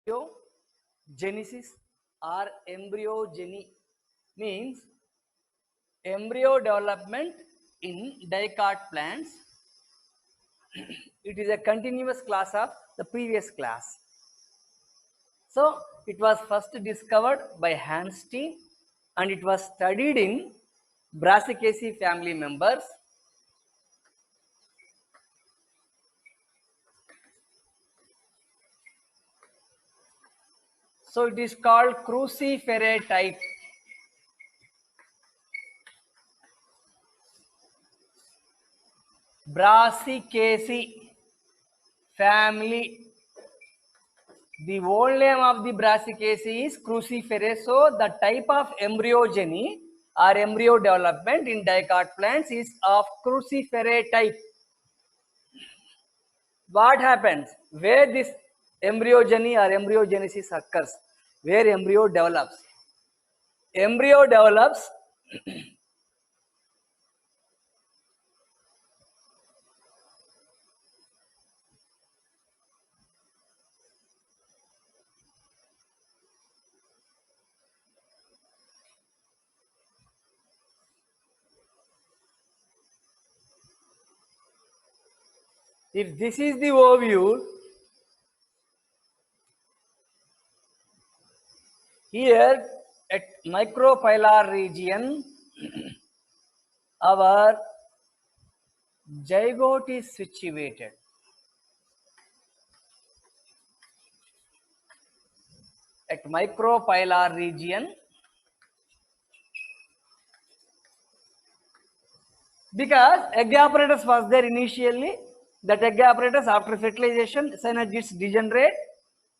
Embryogenesis or embryogeny means embryo development in dicot plants. It is a continuous class of the previous class. So it was first discovered by Hanstein and it was studied in Brassicaceae family members. So it is called cruciferate type. Brassicaceae family. The whole name of the Brassicaceae is cruciferate. So the type of embryogeny or embryo development in dicot plants is of cruciferate type. What happens? Where this embryogeny or embryogenesis occurs? Where embryo develops? Embryo develops if this is the ovule, here at micropylar region, our zygote is situated. At micropylar region, because egg apparatus was there initially, that egg apparatus after fertilization, synergids degenerate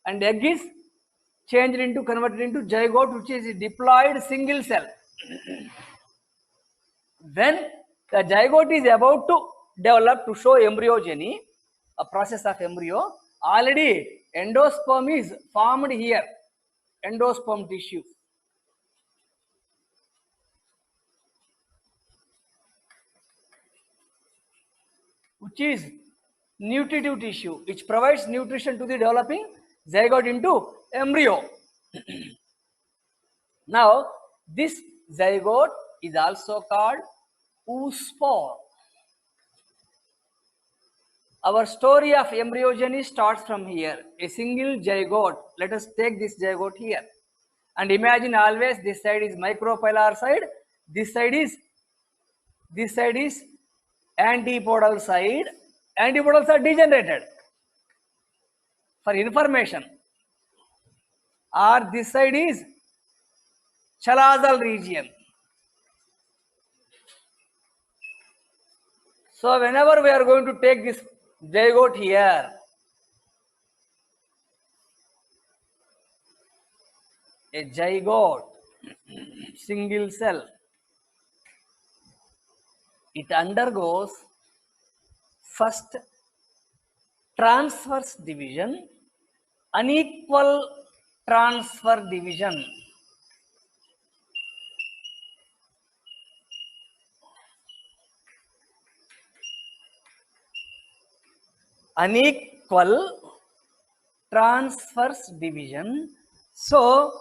and egg is changed into, converted into zygote, which is diploid single cell. When the zygote is about to develop to show embryogeny, a process of embryo, already endosperm is formed here, endosperm tissue. Which is nutritive tissue, which provides nutrition to the developing zygote into embryo. Now, this zygote is also called oospore. Our story of embryogeny starts from here. A single zygote. Let us take this zygote here. And imagine always this side is micropylar side, this side is antipodal side. Antipodals are degenerated. For information, or this side is chalazal region. So whenever we are going to take this zygote here, a zygote, single cell, it undergoes first transverse division, unequal transfer division. Unequal transverse division. So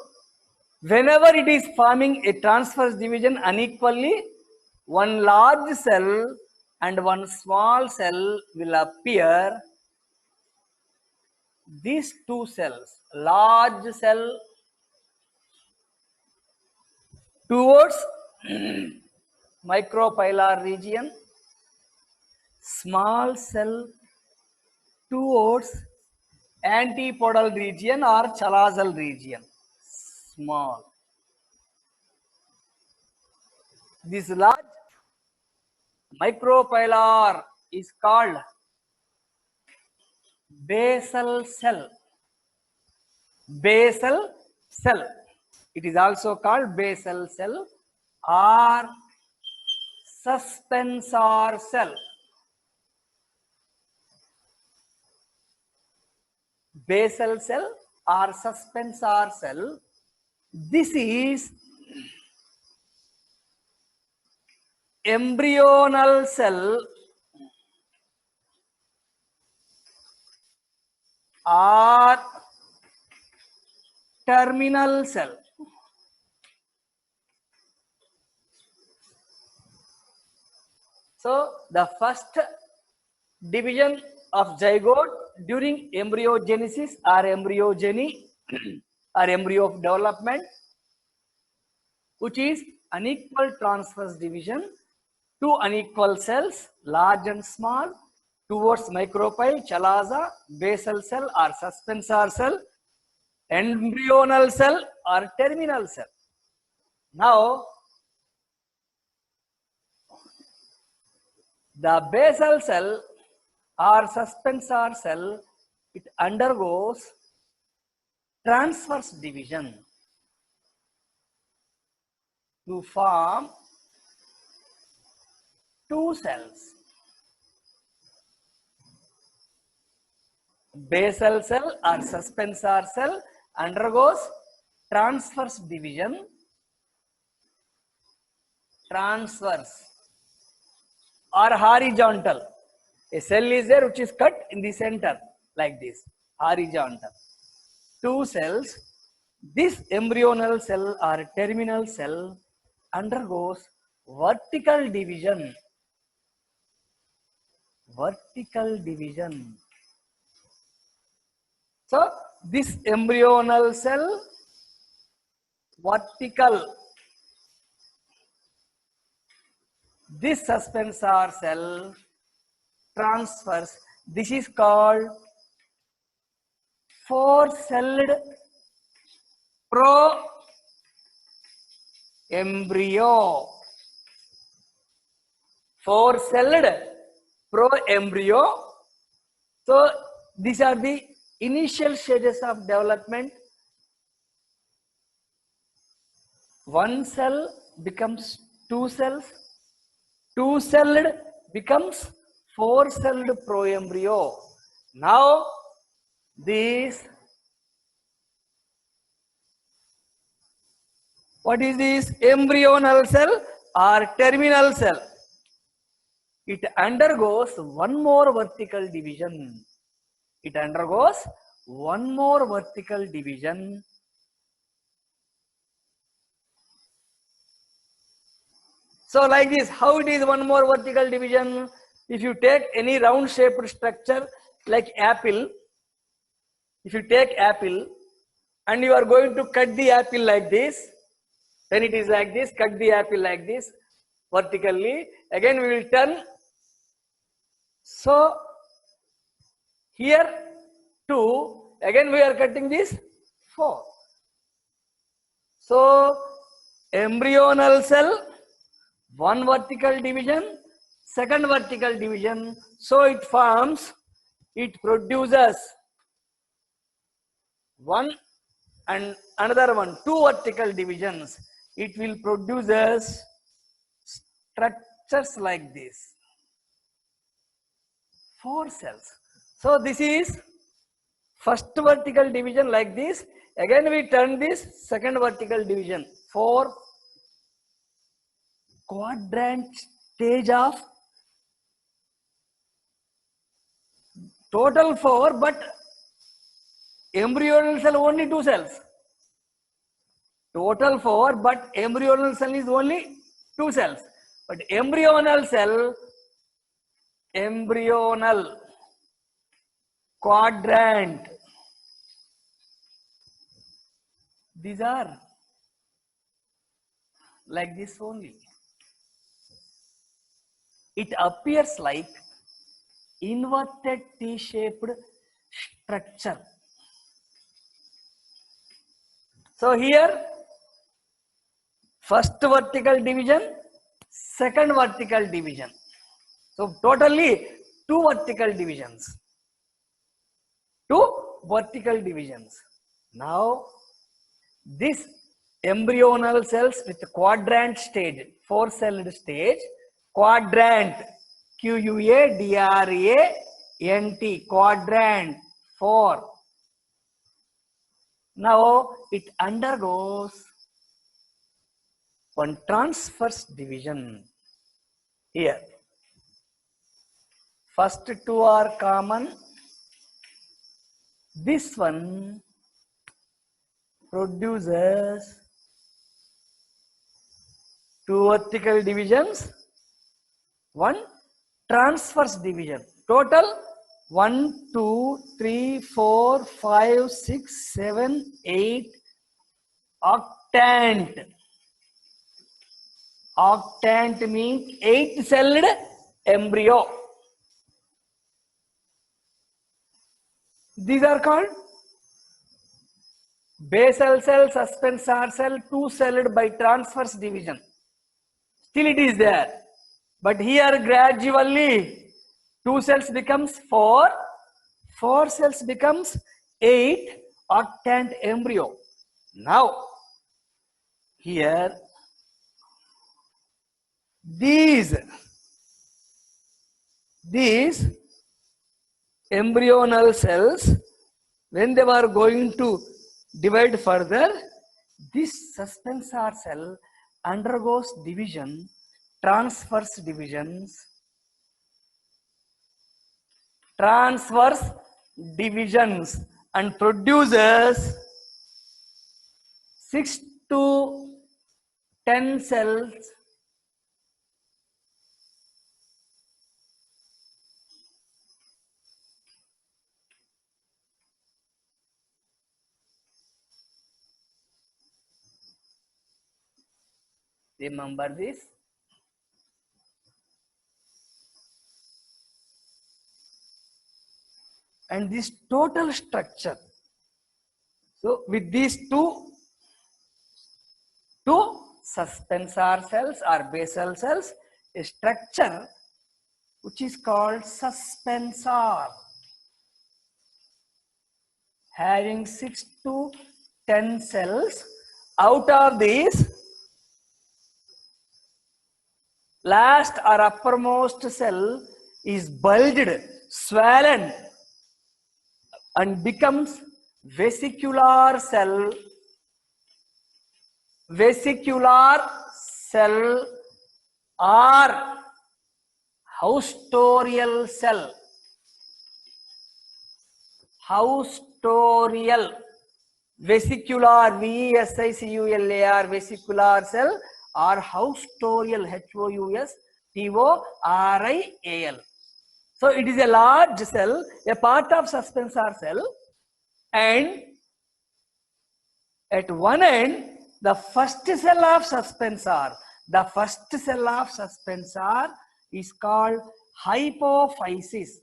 whenever it is forming a transverse division unequally, one large cell and one small cell will appear. These two cells, large cell towards micropylar region, small cell towards antipodal region or chalazal region. Small. This large micropylar is called basal cell. Basal cell. It is also called basal cell or suspensor cell. Basal cell or suspensor cell. This is embryonal cell or terminal cell. So the first division of zygote during embryogenesis or embryogeny or embryo of development, which is unequal transverse division, two unequal cells, large and small, towards micropyle, chalaza, basal cell or suspensor cell, embryonal cell or terminal cell. Now, the basal cell or suspensor cell, it undergoes transverse division to form two cells. Basal cell or suspensor cell undergoes transverse division, transverse or horizontal. A cell is there which is cut in the center like this, horizontal. Two cells, this embryonal cell or terminal cell undergoes vertical division. Vertical division. So this embryonal cell, vertical. This suspensor cell, transverse. This is called four-celled pro-embryo. Four-celled pro-embryo. So these are the initial stages of development. One cell becomes two cells. Two-celled becomes four-celled pro-embryo. Now this, what is this? Embryonal cell or terminal cell. It undergoes one more vertical division. It undergoes one more vertical division. So like this, how it is one more vertical division? If you take any round shaped structure like apple, if you take apple and you are going to cut the apple like this, then it is like this, cut the apple like this vertically, again we will turn. So here 2, again we are cutting this 4. So embryonal cell, one vertical division, second vertical division, so it forms, it produces one and another one, two vertical divisions. It will produce structures like this, 4 cells. So this is first vertical division like this. Again we turn this second vertical division, 4 quadrant stage of total 4, but embryonal cell only 2 cells. Total 4, but embryonal cell is only 2 cells. But embryonal cell, embryonal quadrant, these are like this only. It appears like inverted T-shaped structure. So here, first vertical division, second vertical division. So totally 2 vertical divisions. 2 vertical divisions. Now this embryonal cells with quadrant stage, 4-celled stage, quadrant, Q-U-A-D-R-A-N-T, quadrant 4. Now it undergoes one transverse division here. First 2 are common. This one produces two vertical divisions, one transverse division. Total 1, 2, 3, 4, 5, 6, 7, 8 octant. Octant means 8-celled embryo. These are called basal cell, suspensor cell, two-celled by transverse division. Still it is there. But here gradually 2 cells becomes 4, 4 cells becomes 8 octant embryo. Now here these embryonal cells, when they were going to divide further, this suspensor cell undergoes division, transverse divisions, and produces 6 to 10 cells remember this. And this total structure, so with these two suspensor cells or basal cells, a structure which is called suspensor, having 6 to 10 cells. Out of these, last or uppermost cell is bulged, swollen, and becomes vesicular cell or haustorial cell. Haustorial, vesicular, VESICULAR, vesicular cell, or haustorial, HOUSTORIAL. So it is a large cell, a part of suspensor cell, and at one end, the first cell of suspensor is called hypophysis.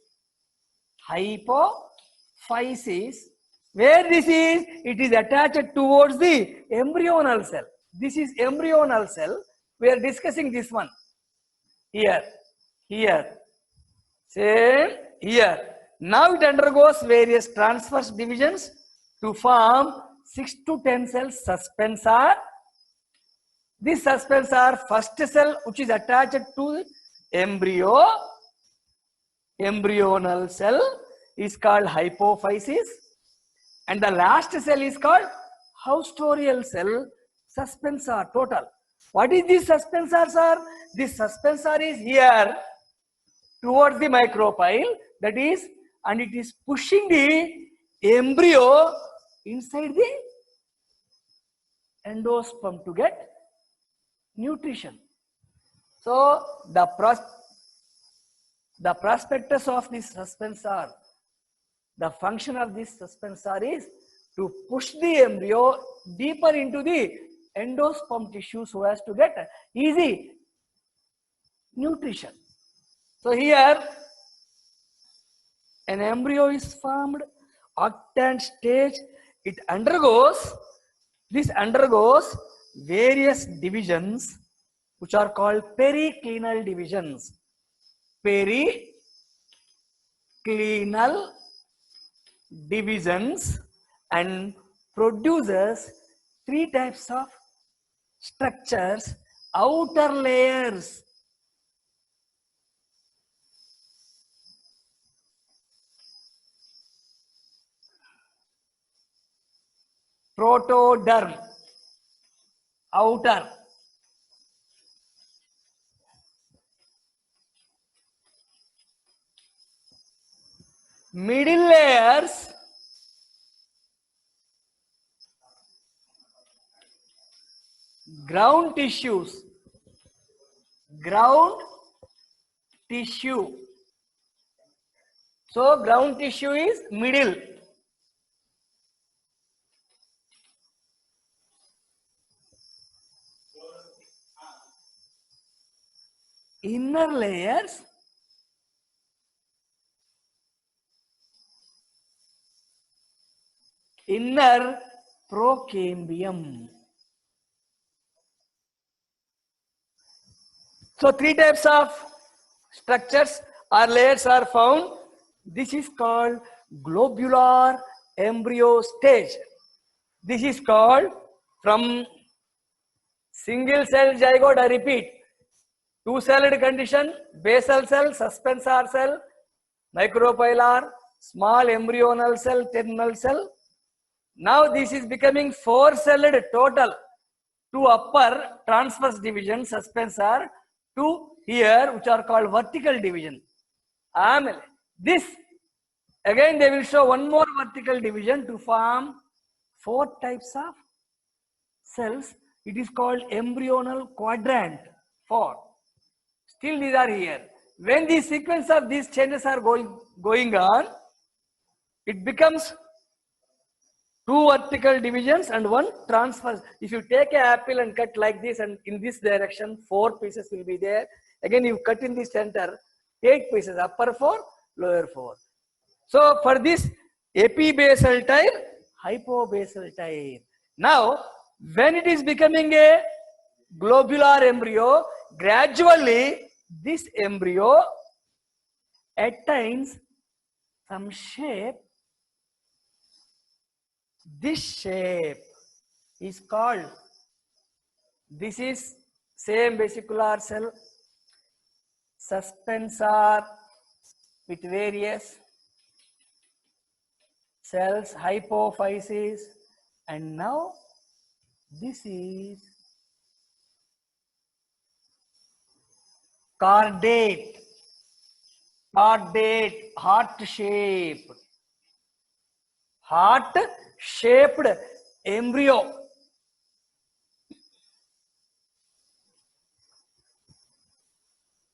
Hypophysis, where this is, it is attached towards the embryonal cell. This is embryonal cell. We are discussing this one. Here, same here. Now it undergoes various transverse divisions to form 6 to 10 cells suspensor. This suspensor, first cell which is attached to embryonal cell is called hypophysis, and the last cell is called haustorial cell, suspensor total. What is this suspensor, sir? This suspensor is here towards the micropyle, that is, and it is pushing the embryo inside the endosperm to get nutrition. So the prospectus of this suspensor, the function of this suspensor is to push the embryo deeper into the endosperm tissue so as to get easy nutrition. So here an embryo is formed, octant stage. This undergoes various divisions which are called periclinal divisions. Periclinal divisions, and produces 3 types of structures. Outer layers, protoderm, outer. Middle layers, ground tissues. Ground tissue. So ground tissue is middle. Inner layers inner procambium. So three types of structures or layers are found. This is called globular embryo stage. This is called from single cell zygote, I repeat, two-celled condition, basal cell, suspensor cell, micropylar, small embryonal cell, terminal cell. Now this is becoming four-celled total, two upper transverse division, suspensor, two here which are called vertical division. This again they will show one more vertical division to form four types of cells. It is called embryonal quadrant. Four. Still these are here. When the sequence of these changes are going on, it becomes two vertical divisions and one transverse. If you take an apple and cut like this and in this direction, four pieces will be there. Again, you cut in the center, 8 pieces, upper 4, lower 4. So for this epibasal tyre, hypobasal tyre. Now, when it is becoming a globular embryo, gradually this embryo attains some shape. This shape is called, this is same vesicular cell, suspensor with various cells, hypophysis, and now this is chordate, heart-shaped embryo.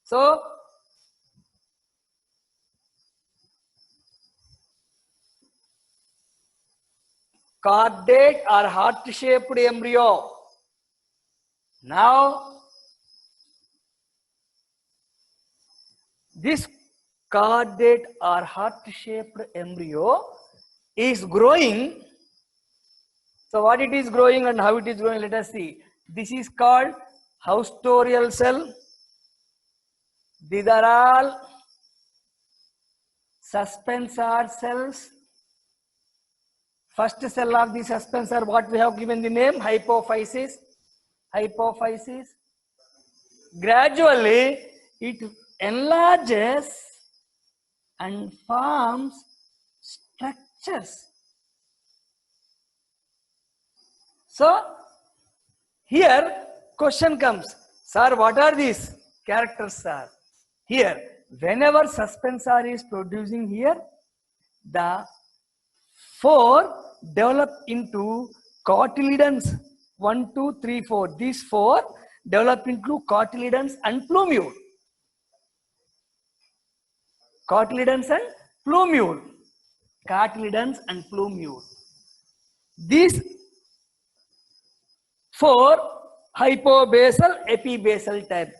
So chordate or heart-shaped embryo. Now this chordate or heart-shaped embryo is growing. So what it is growing and how it is growing, let us see. This is called haustorial cell. These are all suspensor cells. First cell of the suspensor, what we have given the name, hypophysis. Hypophysis. Gradually it enlarges and forms structures. So here question comes, sir, what are these characters, sir? Here, whenever suspensor is producing here, the four develop into cotyledons. 1, 2, 3, 4. These four develop into cotyledons and plumule. Cotyledons and plumule. Cotyledons and plumule. These four hypobasal, epibasal type.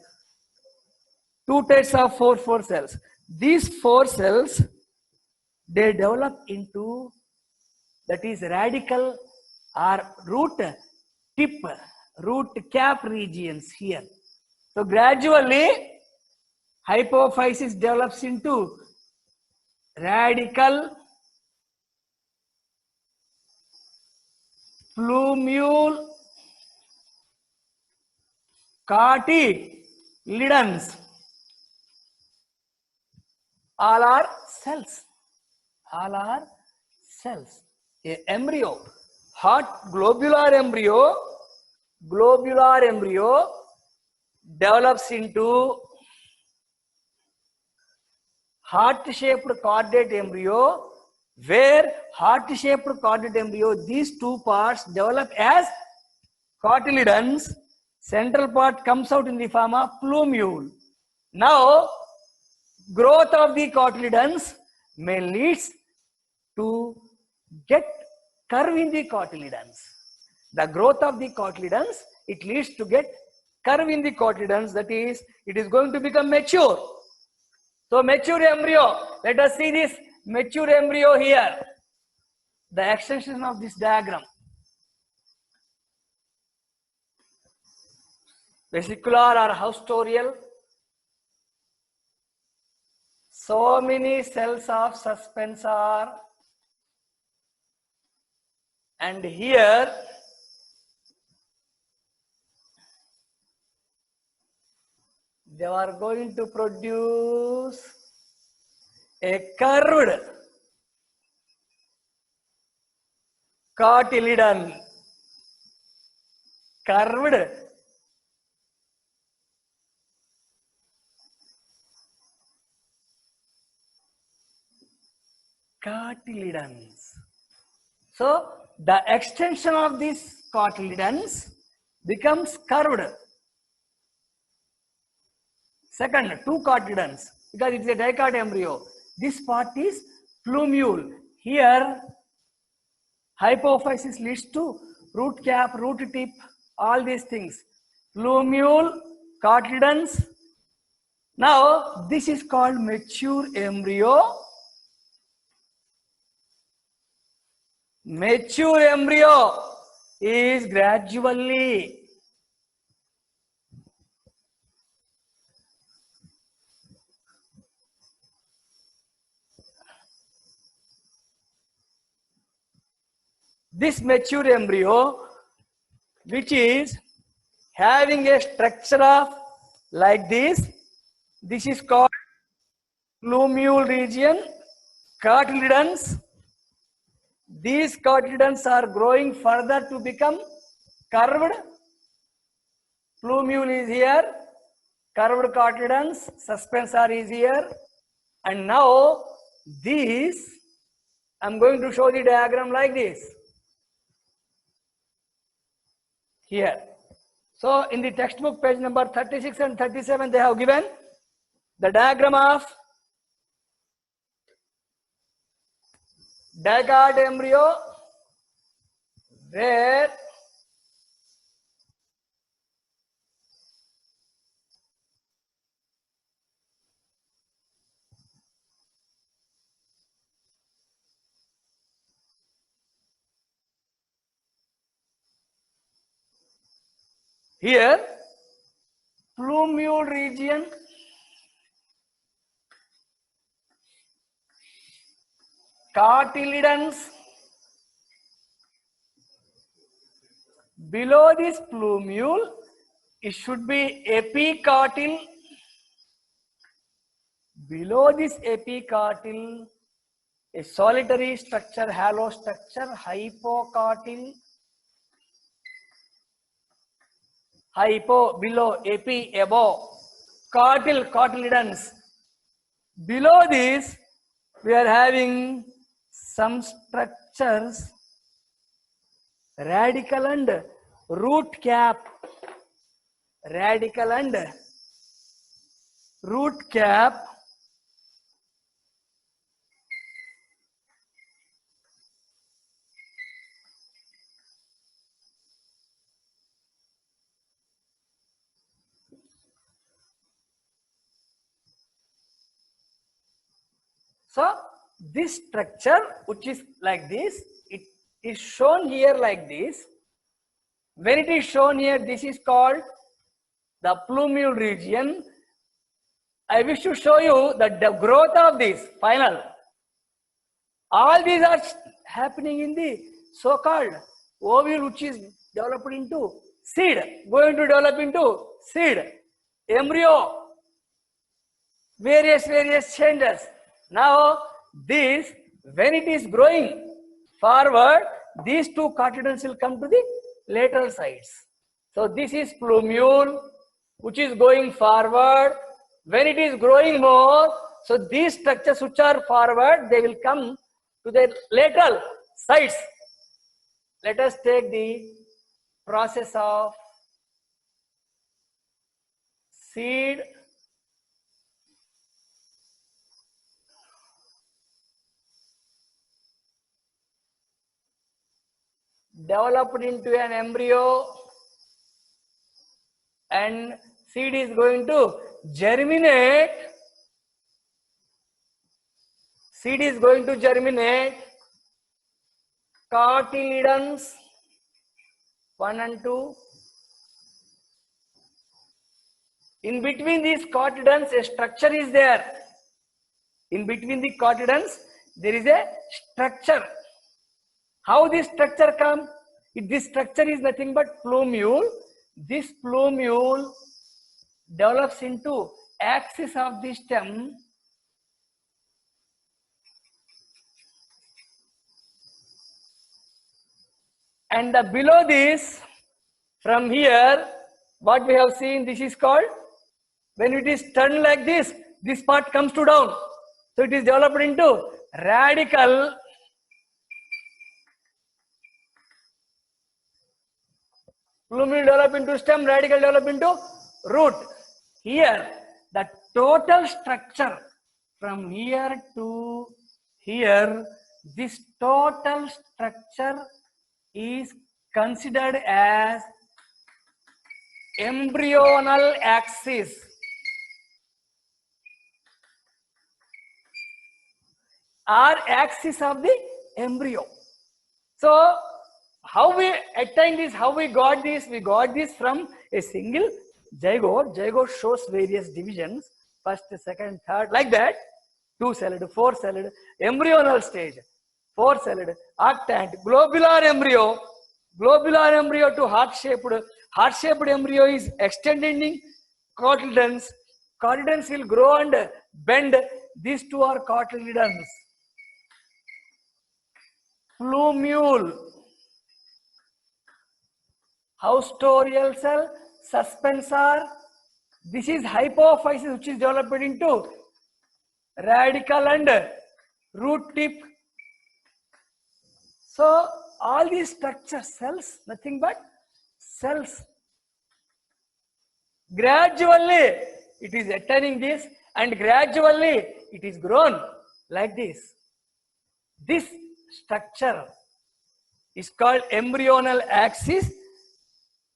Two types of four cells. These four cells, they develop into, that is, radical or root tip, root cap regions here. So gradually hypophysis develops into radical, plumule, cotyledons. All are cells. All are cells. A embryo, globular embryo develops into heart-shaped chordate embryo, where heart-shaped chordate embryo, these two parts develop as cotyledons Central part comes out in the form of plumule. Now, growth of the cotyledons may leads to get curve in the cotyledons. The growth of the cotyledons, it leads to get curve in the cotyledons, that is, it is going to become mature. So mature embryo, let us see this mature embryo here. The extension of this diagram. Vesicular or haustorial. So many cells of suspensor, and here they are going to produce a curved cotyledon. Curved cotyledons. So the extension of these cotyledons becomes curved. Second, two cotyledons, because it is a dicot embryo. This part is plumule. Here, hypophysis leads to root cap, root tip, all these things. Plumule, cotyledons. Now, this is called mature embryo. Mature embryo is gradually this mature embryo, which is having a structure of like this is called plumule region, cotyledons. These cotyledons are growing further to become curved. Plumule is here, curved cotyledons, suspensor is here, and now these, I'm going to show the diagram like this. Here. So in the textbook page number 36 and 37 they have given the diagram of dicot embryo, where here plumule region, cotyledons, below this plumule it should be epicotyl, below this epicotyl a solitary structure, halo structure, hypocotyl, hypo below, epi above, cotyl, cotyledons. Below this we are having some structures, radical and root cap, radical and root cap. So this structure, which is like this, it is shown here like this. When it is shown here, this is called the plumule region. I wish to show you that the growth of this final. All these are happening in the so-called ovule, which is developed into seed, going to develop into seed, embryo, various changes. Now this, when it is growing forward, these two cotyledons will come to the lateral sides. So this is plumule, which is going forward. When it is growing more, so these structures which are forward, they will come to the lateral sides. Let us take the process of seed developed into an embryo, and seed is going to germinate. Seed is going to germinate cotyledons 1 and 2. In between these cotyledons, a structure is there. In between the cotyledons, there is a structure. How this structure comes? This structure is nothing but plumule. This plumule develops into axis of the stem, and below this, from here, what we have seen, this is called, when it is turned like this part comes to down. So it is developed into radical. Plumule develop into stem, radical develop into root. Here, the total structure from here to here, this total structure is considered as embryonal axis. Or axis of the embryo. So, how we attain this, how we got this? We got this from a single zygote. Zygote shows various divisions, first, second, third, like that. 2-celled, 4-celled, embryonal stage, 4-celled, octant, globular embryo to heart-shaped. Heart-shaped embryo is extending cotyledons. Cotyledons will grow and bend. These two are cotyledons. Plumule, haustorial cell, suspensor. This is hypophysis, which is developed into radical and root tip. So all these structures, cells, nothing but cells. Gradually it is attaining this, and gradually it is grown like this. This structure is called embryonal axis.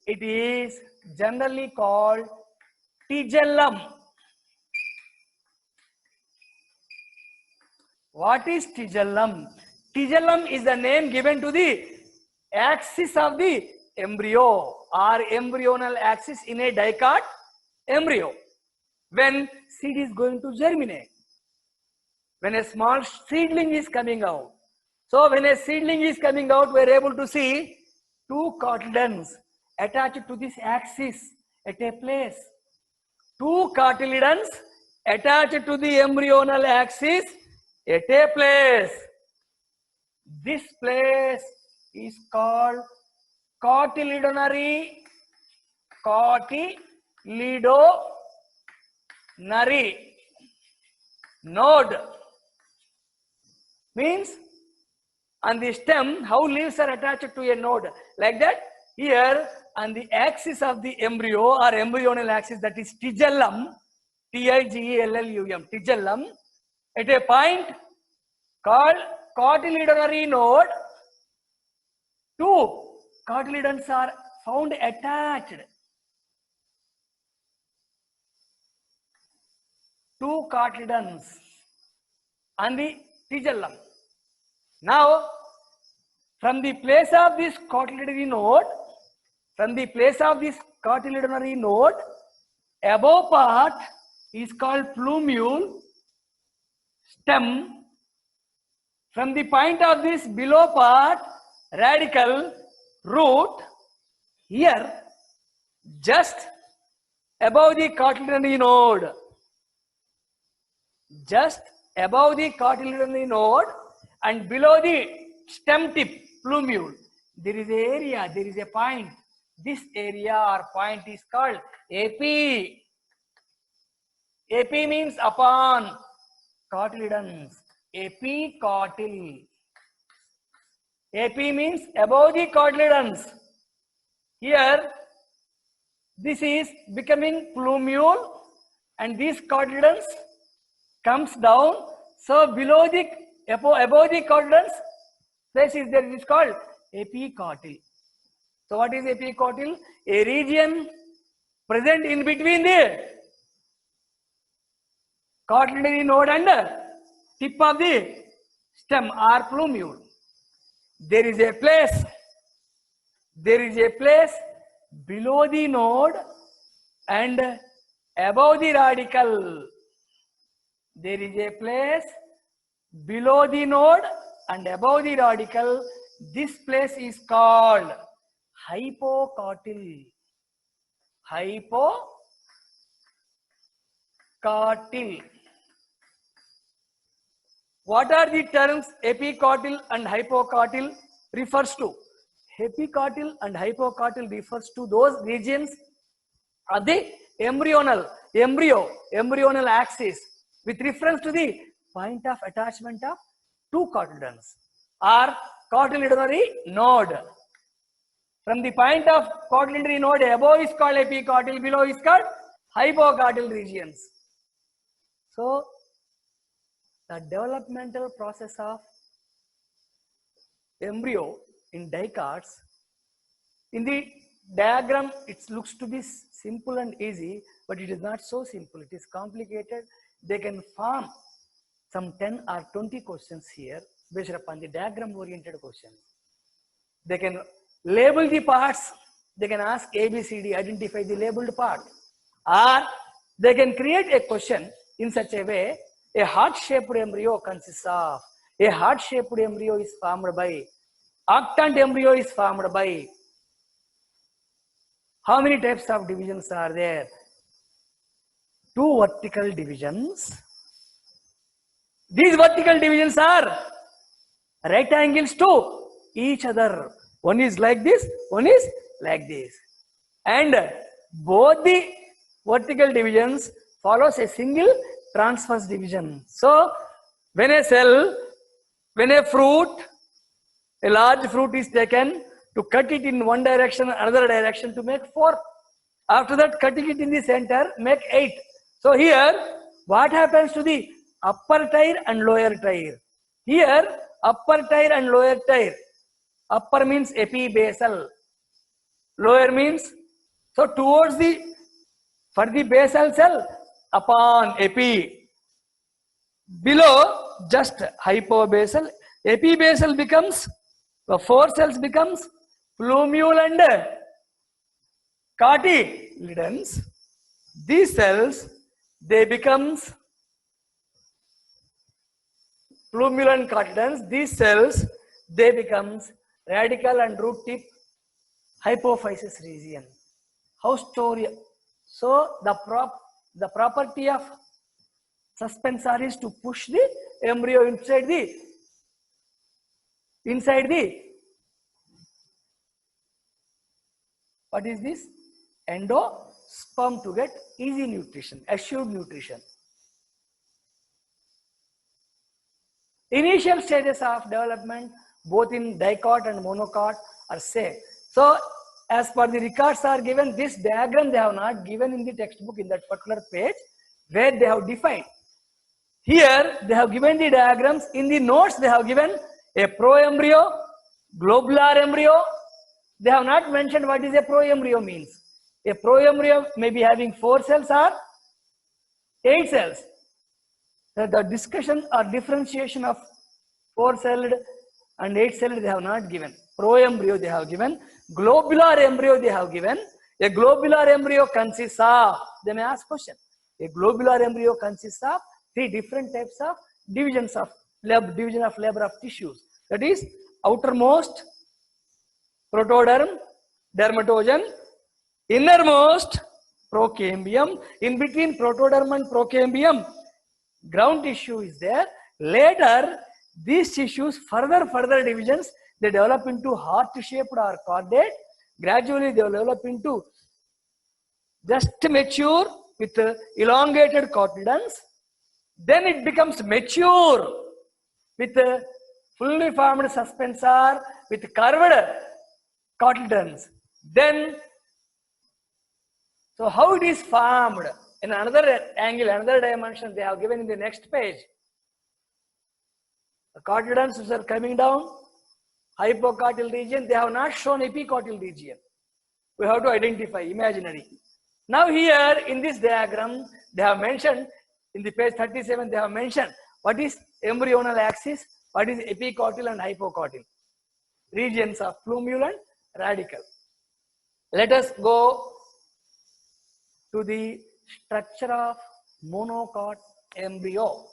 It is generally called tigellum. What is tigellum? Tigellum is the name given to the axis of the embryo or embryonal axis in a dicot embryo. When seed is going to germinate, when a small seedling is coming out. So when a seedling is coming out, we are able to see two cotyledons attached to this axis at a place. Two cotyledons attached to the embryonal axis at a place. This place is called cotyledonary node. Means on the stem, how leaves are attached to a node, like that. Here on the axis of the embryo or embryonal axis, that is tigellum, Tigellum, tigellum, at a point called cotyledonary node, two cotyledons are found attached. Two cotyledons on the tigellum. Now, from the place of this cotyledonary node, above part is called plumule, stem. From the point of this below part, radical, root. Here, just above the cotyledonary node, and below the stem tip, plumule, there is an area, there is a point. This area or point is called AP. AP means upon cotyledons. Epicotyl. AP means above the cotyledons. Here, this is becoming plumule, and these cotyledons comes down. So below the above the cotyledons, place is there. It is called epicotyl. So what is epicotyl? A region present in between the cotyledonary node and tip of the stem or plumule. There is a place below the node and above the radical. There is a place below the node and above the radical. This place is called hypocotyl. Hypocotyl. What are the terms epicotyl and hypocotyl refers to? Epicotyl and hypocotyl refers to those regions of the embryonal axis with reference to the point of attachment of two cotyledons or cotyledonary node. From the point of cotyledonary node above is called epicotyl, below is called hypocotyl regions. So the developmental process of embryo in dicots, in the diagram it looks to be simple and easy, but it is not so simple. It is complicated. They can form some 10 or 20 questions here based upon the diagram oriented questions. They can label the parts. They can ask A, B, C, D, identify the labeled part. Or they can create a question in such a way, a heart-shaped embryo consists of, a heart-shaped embryo is formed by, octant embryo is formed by. How many types of divisions are there? 2 vertical divisions. These vertical divisions are right angles to each other. One is like this, one is like this. And both the vertical divisions follows a single transverse division. So when a fruit, a large fruit is taken, to cut it in one direction, another direction to make 4. After that, cutting it in the center, make 8. So here, what happens to the upper tier and lower tier? Here, upper tier and lower tier. Upper means epibasal. Lower means, so towards the, for the basal cell, upon epi. Below, just hypobasal. Epibasal becomes, the 4 cells becomes plumule and cotyledons. These cells, they becomes plumule and cotyledons. These cells, they becomes radical and root tip hypophysis region. Haustoria. So the property of suspensor is to push the embryo inside the what is this? Endosperm to get easy nutrition, assured nutrition. Initial stages of development, both in dicot and monocot, are same. So, as per the records are given, this diagram they have not given in the textbook in that particular page where they have defined. Here, they have given the diagrams. In the notes, they have given a proembryo, globular embryo. They have not mentioned what is a proembryo means. A proembryo may be having 4 cells or 8 cells. The discussion or differentiation of 4-celled and 8-celled they have not given. Proembryo they have given. Globular embryo they have given. A globular embryo consists of, they may ask question. A globular embryo consists of 3 different types of divisions of division of labor of tissues. That is outermost protoderm, dermatogen, innermost procambium. In between protoderm and procambium, ground tissue is there. Later, these tissues further divisions, they develop into heart-shaped or chordate. Gradually, they develop into just mature with elongated cotyledons. Then it becomes mature with fully formed suspensor with curved cotyledons. Then So how it is formed in another angle, another dimension they have given in the next page. The cotyledons which are coming down, hypocotyl region, they have not shown epicotyl region. We have to identify imaginary. Now here in this diagram, they have mentioned, in the page 37, they have mentioned what is embryonal axis, what is epicotyl and hypocotyl, regions of plumule and radicle. Let us go to the structure of monocot embryo.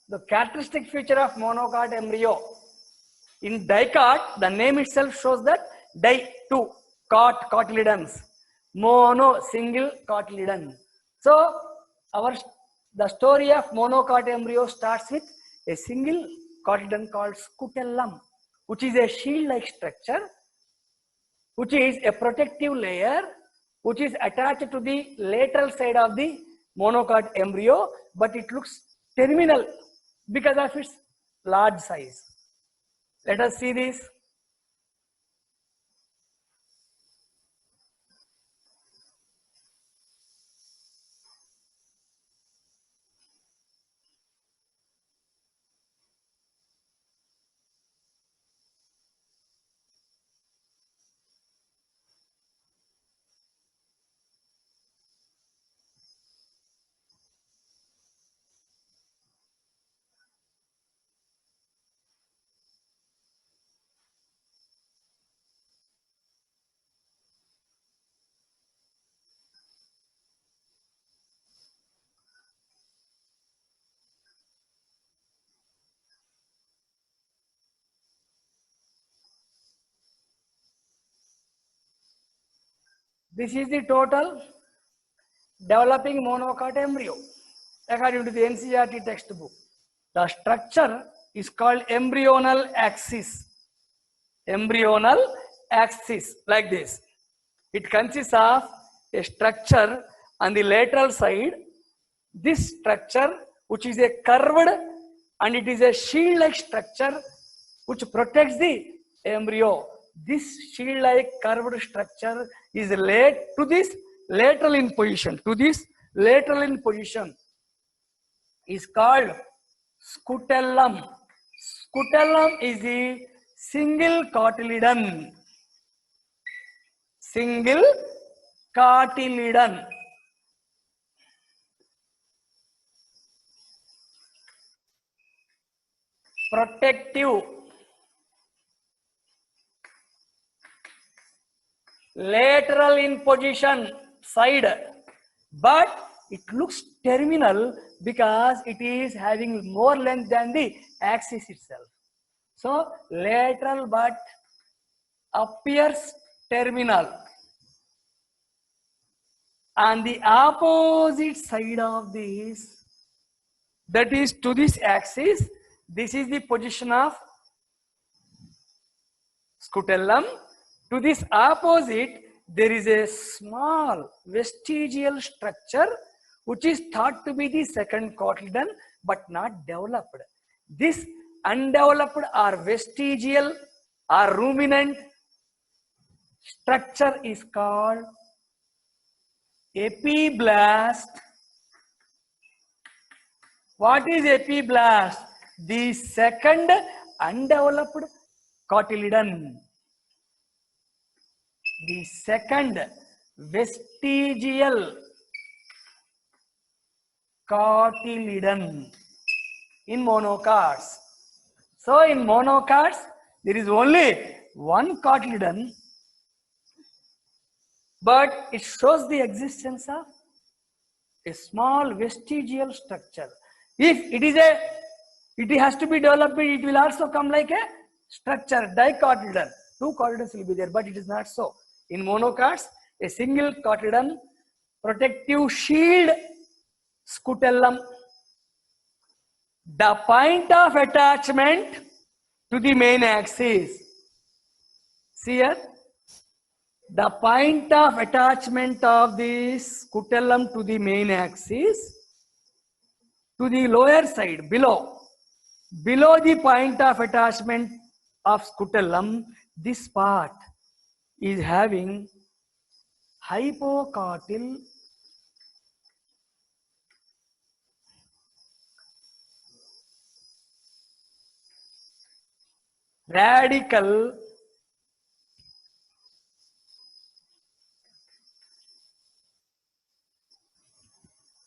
The characteristic feature of monocot embryo. In dicot, the name itself shows that di, two, cot, cotyledons. Mono, single cotyledon. So, the story of monocot embryo starts with a single cotyledon called scutellum, which is a shield-like structure, which is a protective layer, which is attached to the lateral side of the monocot embryo, but it looks terminal because of its large size. Let us see this. This is the total developing monocot embryo according to the NCERT textbook. The structure is called embryonal axis. Embryonal axis, like this. It consists of a structure on the lateral side. This structure, which is a curved and it is a shield-like structure which protects the embryo. This shield-like curved structure is laid to this lateral in position. To this lateral in position is called scutellum. Scutellum is the single cotyledon. Single cotyledon. Protective. Lateral in position side, but it looks terminal because it is having more length than the axis itself. So lateral but appears terminal. On the opposite side of this, that is to this axis, this is the position of scutellum. To this opposite, there is a small vestigial structure which is thought to be the second cotyledon but not developed. This undeveloped or vestigial or ruminant structure is called epiblast. What is epiblast? The second undeveloped cotyledon. The second vestigial cotyledon. in monocots. So in monocots, there is only one cotyledon, but it shows the existence of a small vestigial structure. If it has to be developed, it will also come like a structure, dicotyledon. Two cotyledons will be there, but it is not so. In monocots, a single cotyledon, protective shield, scutellum. The point of attachment to the main axis. See here, the point of attachment of this scutellum to the main axis, to the lower side, below the point of attachment of scutellum, this part is having hypocotyl radical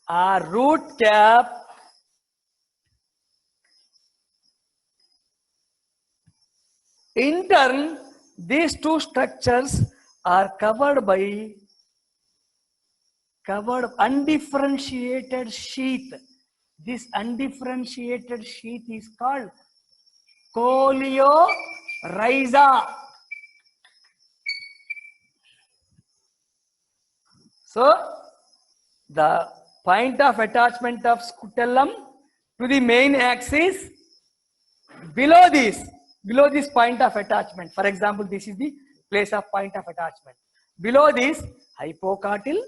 or root cap In turn, these two structures are covered undifferentiated sheath. This undifferentiated sheath is called coleorhiza. So, the point of attachment of scutellum to the main axis below this point of attachment. For example, this is the place of point of attachment. Below this hypocotyl.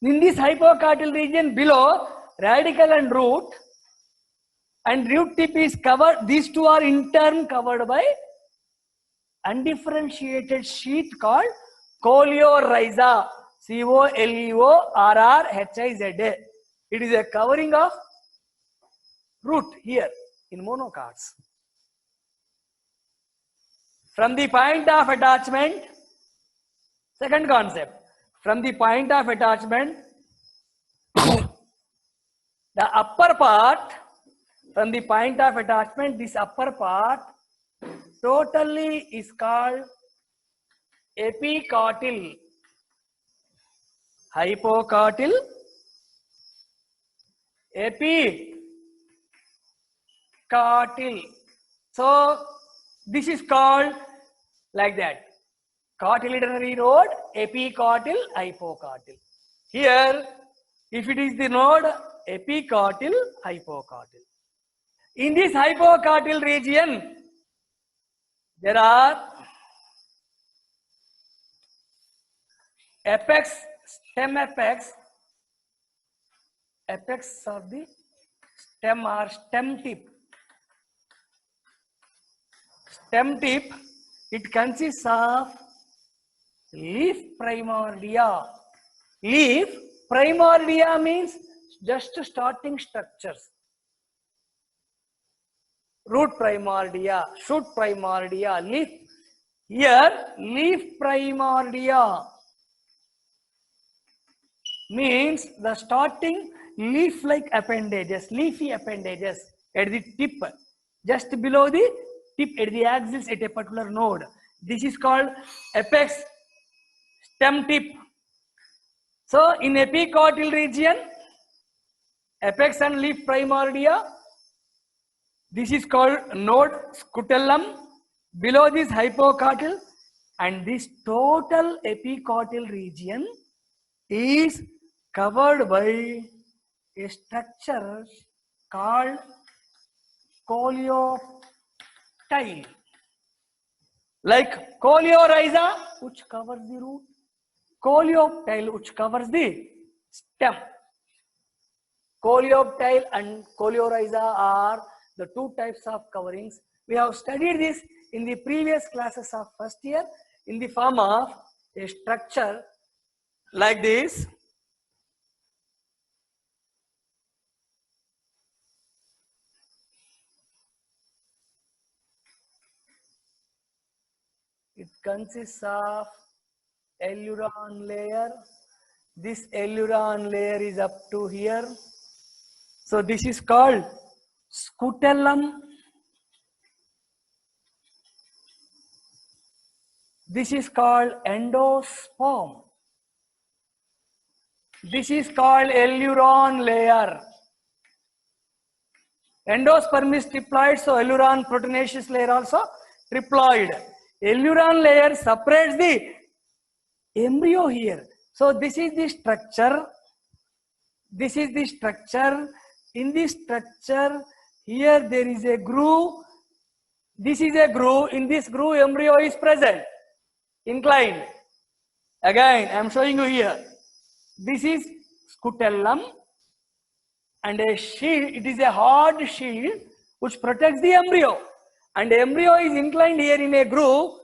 In this hypocotyl region below, radical and root tip is covered. These two are in turn covered by undifferentiated sheath called coleorhiza. Coleorrhiza. It is a covering of root here in monocots. From the point of attachment, second concept, from the point of attachment, the upper part, from the point of attachment, this upper part totally is called epicotyl, hypocotyl, epicotyl. So this is called like that, cotyledonary node, epicotyl, hypocotyl. Here, if it is the node, epicotyl, hypocotyl. In this hypocotyl region, there are stem apex of the stem or stem tip. Stem tip, it consists of leaf primordia. Leaf primordia means just starting structures. Root primordia, shoot primordia, leaf. Here, leaf primordia means the starting leaf-like appendages, leafy appendages at the tip, just below the tip at the axis at a particular node. This is called apex stem tip. So in epicotyl region, apex and leaf primordia, this is called node scutellum. Below this hypocotyl, and this total epicotyl region is covered by a structure called coleoptile. Like coleorhiza, which covers the root, coleoptile, which covers the stem. Coleoptile and coleorhiza are the two types of coverings. We have studied this in the previous classes of first year in the form of a structure like this. It consists of alluron layer. This alluron layer is up to here. So this is called scutellum. This is called endosperm. This is called elluron layer. Endosperm is triploid, so elluron proteinaceous layer also triploid. Elluron layer separates the embryo here. So this is the structure. This is the structure. In this structure, here there is a groove. This is a groove. In this groove, embryo is present, inclined. Again, I am showing you here. This is scutellum and a shield. It is a hard shield which protects the embryo. And the embryo is inclined here in a groove.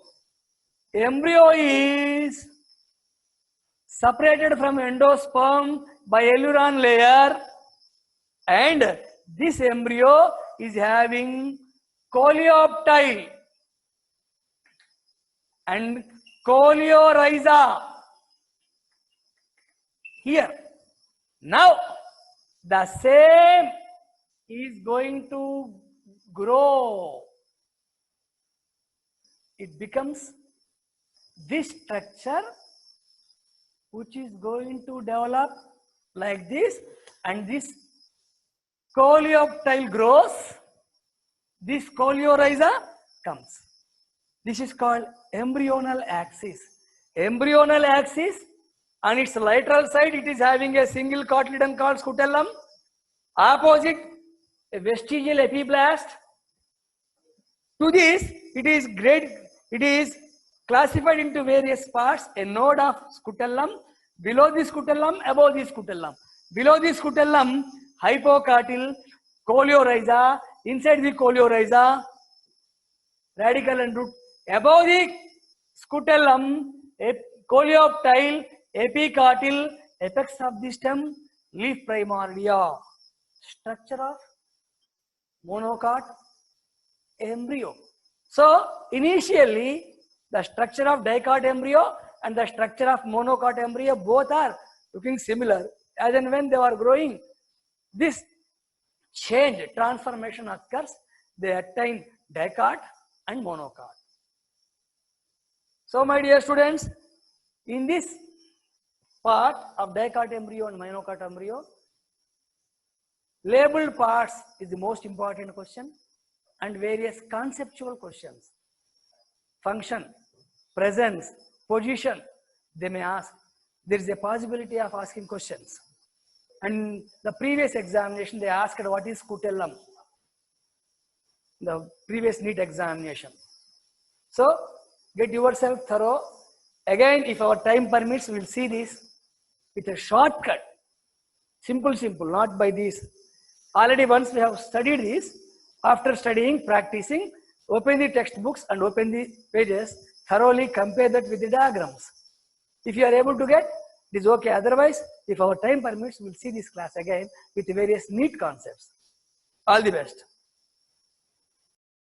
Embryo is separated from endosperm by elluron layer, and this embryo is having coleoptile and coleorhiza here. Now the same is going to grow. It becomes this structure which is going to develop like this, and this coleoptile grows, this coleorhiza comes. This is called embryonal axis. Embryonal axis, on its lateral side it is having a single cotyledon called scutellum. Opposite, a vestigial epiblast. To this, it is classified into various parts. A node of scutellum, below the scutellum, above the scutellum. Below the scutellum, hypocotyl, coleorhiza, inside the coleorhiza, radical and root. Above the scutellum, coleoptile, epicotyl, apex of the stem, leaf primordia. Structure of monocot embryo. So initially the structure of dicot embryo and the structure of monocot embryo both are looking similar. As and when they are growing, this change, transformation occurs. They attain dicot and monocot. So my dear students, in this part of dicot embryo and monocot embryo, labeled parts is the most important question, and various conceptual questions. Function, presence, position, they may ask. There is a possibility of asking questions. And the previous examination, they asked what is scutellum. The previous NEET examination. So get yourself thorough. Again, if our time permits, we will see this with a shortcut. Simple, not by this. Already once we have studied this, after studying, practicing, open the textbooks and open the pages, thoroughly compare that with the diagrams. If you are able to get, it is okay. Otherwise, if our time permits, we will see this class again with various NEET concepts. All the best.